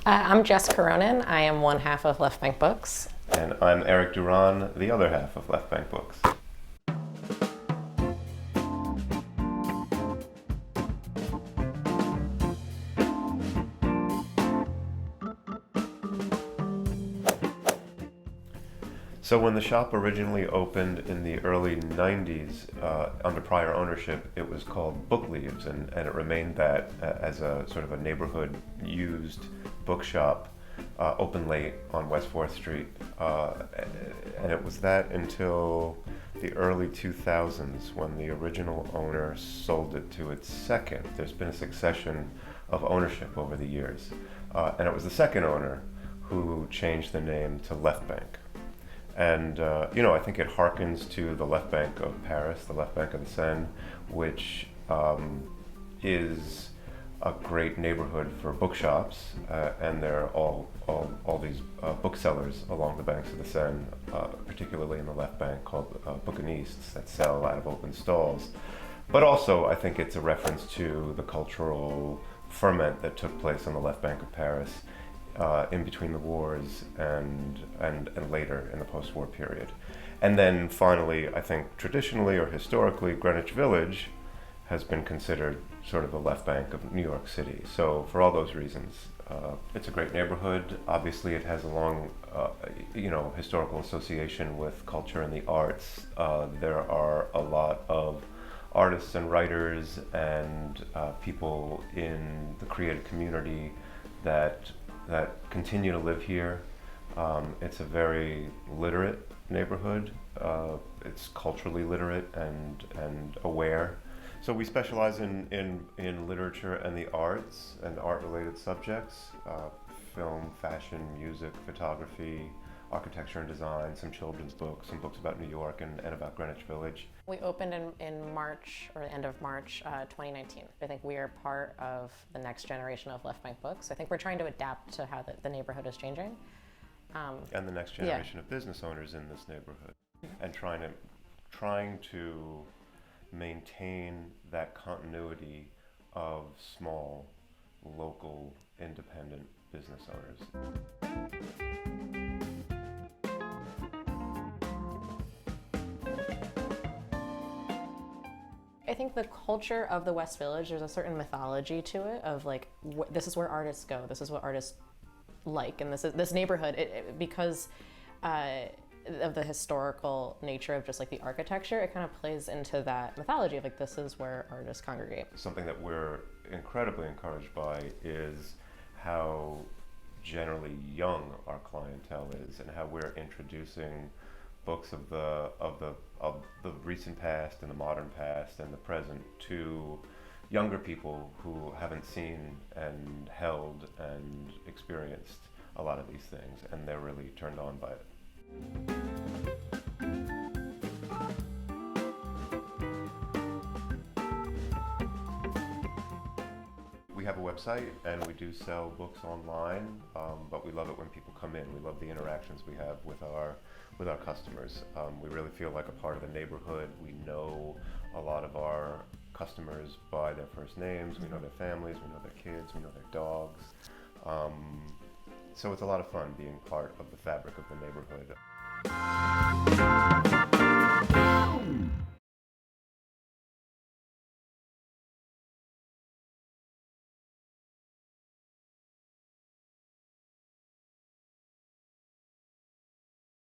I'm Jess Coronin. I am one half of Left Bank Books. And I'm Eric Duran, the other half of Left Bank Books. So when the shop originally opened in the early 90s, under prior ownership, it was called Book Leaves, and it remained that as a sort of a neighborhood used bookshop, open late on West 4th Street. And it was that until the early 2000s when the original owner sold it to its second. There's been a succession of ownership over the years. And it was the second owner who changed the name to Left Bank. And, I think it harkens to the Left Bank of Paris, the Left Bank of the Seine, which is a great neighborhood for bookshops, and there are all these booksellers along the banks of the Seine, particularly in the Left Bank, called bouquinistes that sell out of open stalls. But also, I think it's a reference to the cultural ferment that took place on the Left Bank of Paris in between the wars and later in the post-war period. And then finally, I think traditionally or historically, Greenwich Village has been considered sort of the Left Bank of New York City. So for all those reasons, it's a great neighborhood. Obviously, it has a long, historical association with culture and the arts. There are a lot of artists and writers and people in the creative community that continue to live here. It's a very literate neighborhood. It's culturally literate and aware. So we specialize in literature and the arts and art-related subjects, film, fashion, music, photography, architecture and design, some children's books, some books about New York and about Greenwich Village. We opened in March, or the end of March 2019. I think we are part of the next generation of Left Bank Books. I think we're trying to adapt to how the neighborhood is changing. And the next generation of business owners in this neighborhood. And trying to maintain that continuity of small, local, independent business owners. I think the culture of the West Village, there's a certain mythology to it of like, this is where artists go, this is what artists like, and this neighborhood, because of the historical nature of just like the architecture, it kind of plays into that mythology of like, this is where artists congregate. Something that we're incredibly encouraged by is how generally young our clientele is and how we're introducing books of the recent past and the modern past and the present to younger people who haven't seen and held and experienced a lot of these things, and they're really turned on by it. We have a website and we do sell books online, but we love it when people come in. We love the interactions we have with our customers. We really feel like a part of the neighborhood. We know a lot of our customers by their first names. We know their families, we know their kids, we know their dogs. So it's a lot of fun being part of the fabric of the neighborhood.